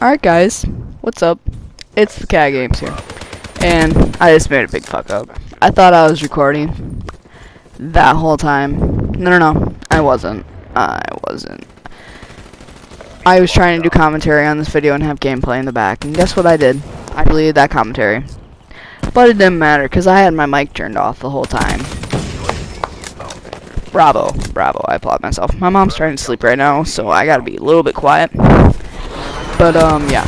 Alright guys, what's up? It's the Cat Games here. And I just made a big fuck up. I thought I was recording that whole time. No, I wasn't. I was trying to do commentary on this video and have gameplay in the back. And guess what I did? I deleted that commentary. But it didn't matter because I had my mic turned off the whole time. Bravo, I applaud myself. My mom's trying to sleep right now, so I gotta be a little bit quiet. But, yeah.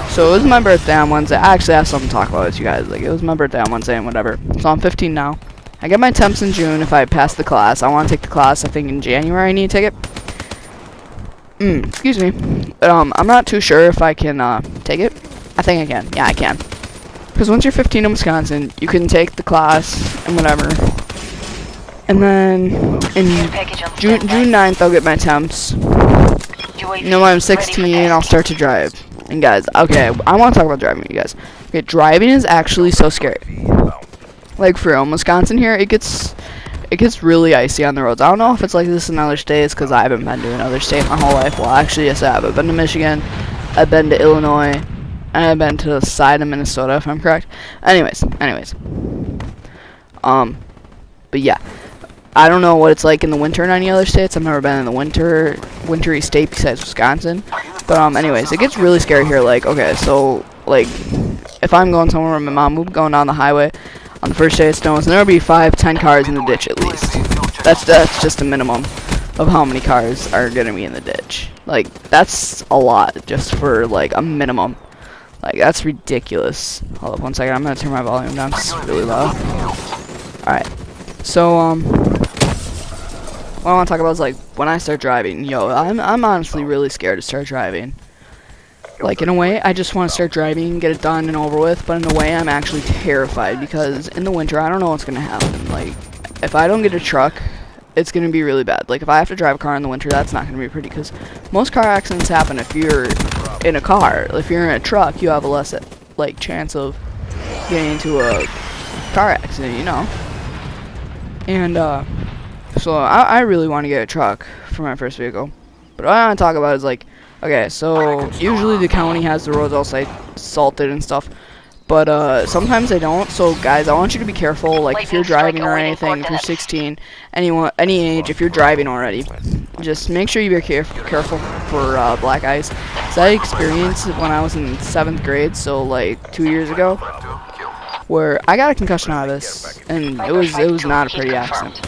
So, it was my birthday on Wednesday. I actually have something to talk about with you guys. Like, it was my birthday on Wednesday and whatever. So, I'm 15 now. I get my temps in June if I pass the class. I want to take the class, I think, in January I need to take it. Excuse me. I'm not too sure if I can, take it. I think I can. Yeah, I can. Because once you're 15 in Wisconsin, you can take the class and whatever. And then, in June 9th, I'll get my temps. You know, when I'm 16, I'll start to drive. And guys, okay, I want to talk about driving with you guys. Okay, driving is actually so scary. Like, for real, in Wisconsin here, it gets really icy on the roads. I don't know if it's like this in other states, because I haven't been to another state my whole life. Well, actually, yes, I have. I've been to Michigan, I've been to Illinois, and I've been to the side of Minnesota, if I'm correct. Anyways. But yeah. I don't know what it's like in the winter in any other states. I've never been in the wintry state besides Wisconsin. But anyways, it gets really scary here. Like, okay, so like if I'm going somewhere with my mom, we'll be going down the highway on the first day it snows, and there'll be 5-10 cars in the ditch at least. That's just a minimum of how many cars are gonna be in the ditch. Like, that's a lot just for like a minimum. Like, that's ridiculous. Hold up one second, I'm gonna turn my volume down. It's really loud. Alright. So, what I want to talk about is, like, when I start driving. Yo, I'm honestly really scared to start driving. Like, in a way, I just want to start driving, get it done and over with, but in a way, I'm actually terrified, because in the winter, I don't know what's going to happen. Like, if I don't get a truck, it's going to be really bad. Like, if I have to drive a car in the winter, that's not going to be pretty, because most car accidents happen if you're in a car. If you're in a truck, you have a less, like, chance of getting into a car accident, you know? And, so I really want to get a truck for my first vehicle. But what I want to talk about is, like, okay, so usually the county has the roads all salted and stuff. But, sometimes they don't. So, guys, I want you to be careful. Like, if you're driving or anything, if you're 16, any age, if you're driving already, just make sure you be careful for, black ice. So I experienced it when I was in 7th grade, so, like, 2 years ago, where I got a concussion out of this, and it was not a pretty accident.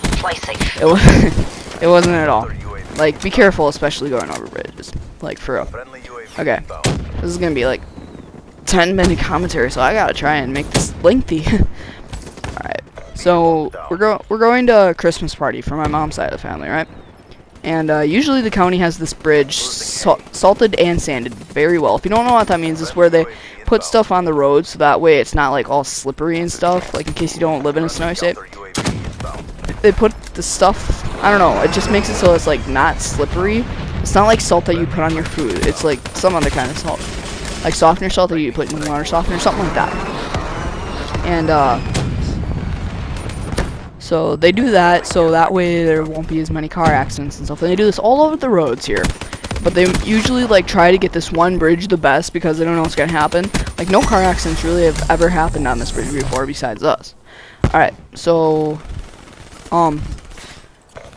It wasn't at all. Like, be careful, especially going over bridges. Like, for real. Okay, this is gonna be like 10-minute commentary, so I gotta try and make this lengthy. Alright, so we're going to a Christmas party for my mom's side of the family, right? And usually the county has this bridge salted and sanded very well. If you don't know what that means, it's where they put stuff on the road so that way it's not like all slippery and stuff, like in case you don't live in a snowy state. They put the stuff, I don't know, it just makes it so it's like not slippery. It's not like salt that you put on your food. It's like some other kind of salt, like softener salt that you put in water softener, something like that. And so they do that so that way there won't be as many car accidents and stuff. And they do this all over the roads here. But they usually like try to get this one bridge the best because they don't know what's gonna happen. Like, no car accidents really have ever happened on this bridge before besides us. Alright, so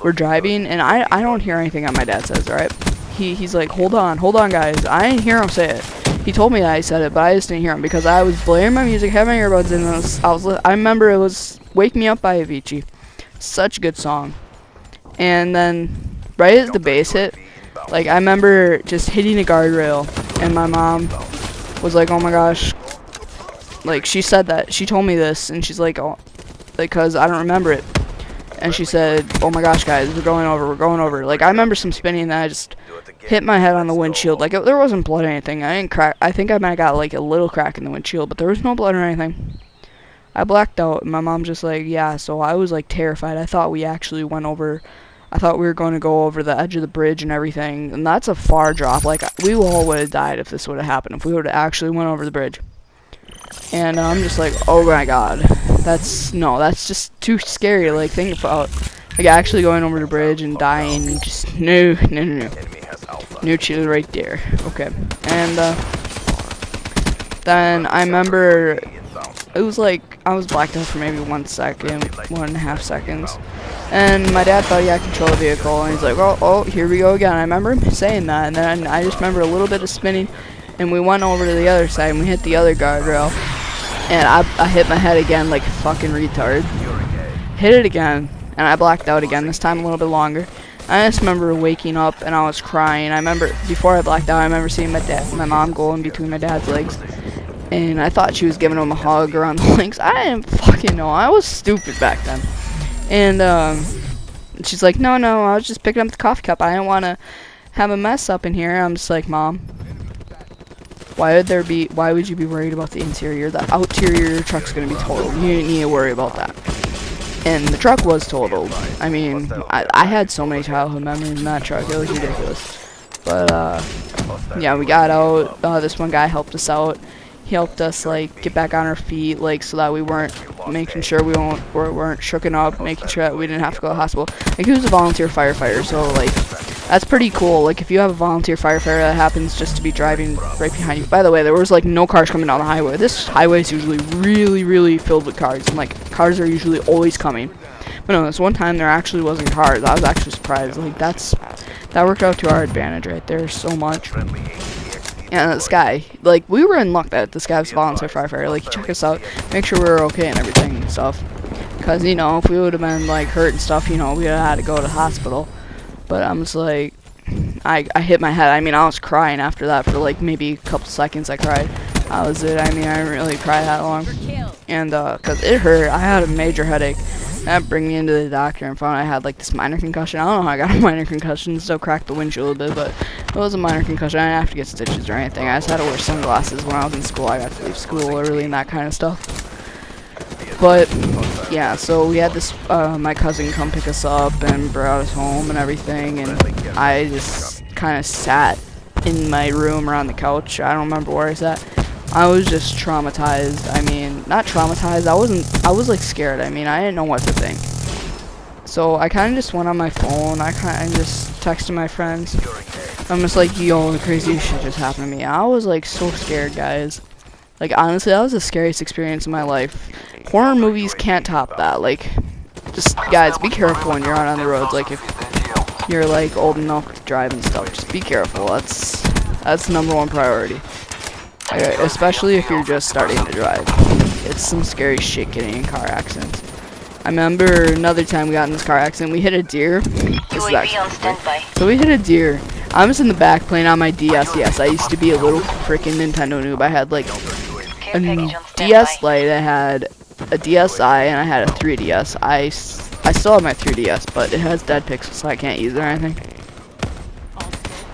we're driving and I don't hear anything that my dad says, alright? He's like, hold on guys. I didn't hear him say it. He told me that he said it, but I just didn't hear him because I was blaring my music, had my earbuds in, and I remember it was Wake Me Up by Avicii. Such a good song. And then right as the bass hit, like, I remember just hitting a guardrail, and my mom was like, oh my gosh, like, she said that, she told me this, and she's like, oh, because I don't remember it, and she said, oh my gosh guys, we're going over, like, I remember some spinning, and I just hit my head on the windshield. Like, there wasn't blood or anything, I didn't crack, I think I might have got, like, a little crack in the windshield, but there was no blood or anything. I blacked out, and my mom just like, yeah, so I was, like, terrified. I thought we actually went over, I thought we were going to go over the edge of the bridge and everything, and that's a far drop. Like, we all would have died if this would have happened, if we would have actually went over the bridge. And I'm just like, oh my god, that's just too scary. Like, think about, like, actually going over the bridge and dying, just, no, chill right there. Okay, and, Then I remember it was like I was blacked out for maybe 1 second, 1.5 seconds, and my dad thought he had control of the vehicle, and he's like, oh, here we go again. I remember him saying that, and then I just remember a little bit of spinning, and we went over to the other side, and we hit the other guardrail, and I hit my head again like a fucking retard. Hit it again, and I blacked out again, this time a little bit longer. I just remember waking up, and I was crying. I remember, before I blacked out, I remember seeing my mom go in between my dad's legs, and I thought she was giving him a hug around the legs. I didn't fucking know. I was stupid back then. And she's like, no, I was just picking up the coffee cup. I didn't want to have a mess up in here. I'm just like, Mom, why would you be worried about the interior? The outerior of your truck's going to be totaled. You didn't need to worry about that. And the truck was totaled. I mean, I had so many childhood memories in that truck. It was ridiculous. But, yeah, we got out. This one guy helped us out. He helped us, like, get back on our feet, like, so that we weren't, making sure we weren't shooken up, making sure that we didn't have to go to the hospital. Like, he was a volunteer firefighter, so, like, that's pretty cool. Like, if you have a volunteer firefighter that happens just to be driving right behind you. By the way, there was, like, no cars coming down the highway. This highway is usually really, really filled with cars, and, like, cars are usually always coming. But no, this one time there actually wasn't cars. I was actually surprised. Like, that worked out to our advantage right there so much. And this guy, like, we were in luck that this guy was a volunteer firefighter. Like, he checked us out, make sure we were okay and everything and stuff. Because, you know, if we would have been, like, hurt and stuff, you know, we would have had to go to the hospital. But I'm just like, I hit my head. I mean, I was crying after that for, like, maybe a couple seconds. I cried. That was it. I mean, I didn't really cry that long. And, because it hurt. I had a major headache. That bring me into the doctor and found I had like this minor concussion. I don't know how I got a minor concussion, still cracked the windshield a bit, but it was a minor concussion. I didn't have to get stitches or anything. I just had to wear sunglasses when I was in school. I got to leave school early and that kind of stuff. But yeah, so we had this my cousin come pick us up and brought us home and everything, and I just kind of sat in my room or on the couch. I don't remember where I sat. I was just traumatized. I mean, not traumatized. I was like scared. I mean, I didn't know what to think. So I kind of just went on my phone. I kind of just texted my friends. I'm just like, yo, the craziest shit just happened to me. I was like so scared, guys. Like, honestly, that was the scariest experience in my life. Horror movies can't top that. Like, just, guys, be careful when you're out on the roads. Like, if you're like old enough to drive and stuff, just be careful. That's #1 priority. Especially if you're just starting to drive. It's some scary shit getting in car accidents. I remember another time we got in this car accident. We hit a deer. So we hit a deer. I was in the back playing on my DS. Yes, I used to be a little freaking Nintendo noob. I had like a DS Lite. I had a DSi, and I had a 3DS. I still have my 3DS, but it has dead pixels, so I can't use it or anything.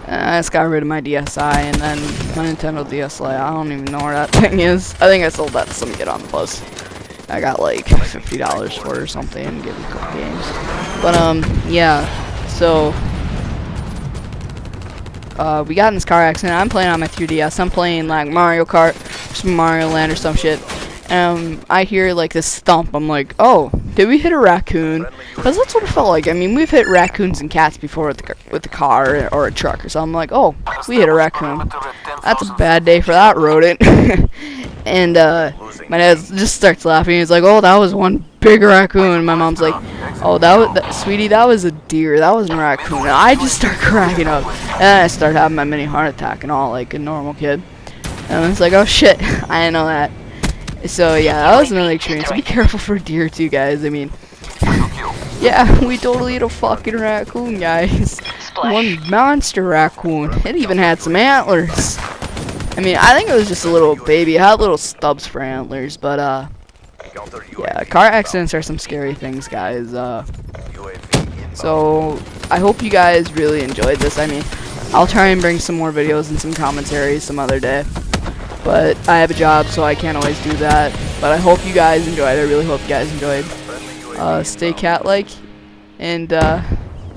I just got rid of my DSi, and then my Nintendo DS Lite. I don't even know where that thing is. I think I sold that to some kid on the bus. I got like $50 for it or something and give me a couple games. But yeah. So we got in this car accident. I'm playing on my 3DS. I'm playing like Mario Kart, some Mario Land or some shit. I hear like this thump. I'm like, oh, did we hit a raccoon? Because that's what it felt like. I mean, we've hit raccoons and cats before with the car or a truck or something. I'm like, oh, we hit a raccoon. That's a bad day for that rodent. And my dad just starts laughing. He's like, oh, that was one big raccoon. And my mom's like, oh, sweetie, that was a deer. That wasn't a raccoon. And I just start cracking up. And I start having my mini heart attack and all like a normal kid. And I was like, oh shit, I didn't know that. So yeah, that was another experience. Be careful for deer too, guys. I mean, yeah, we totally hit a fucking raccoon, guys. One monster raccoon. It even had some antlers. I mean, I think it was just a little baby. It had little stubs for antlers, but yeah, car accidents are some scary things, guys. So I hope you guys really enjoyed this. I mean, I'll try and bring some more videos and some commentaries some other day. But I have a job, so I can't always do that. But I hope you guys enjoyed. I really hope you guys enjoyed. Stay cat-like. And,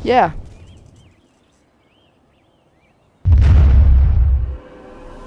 yeah.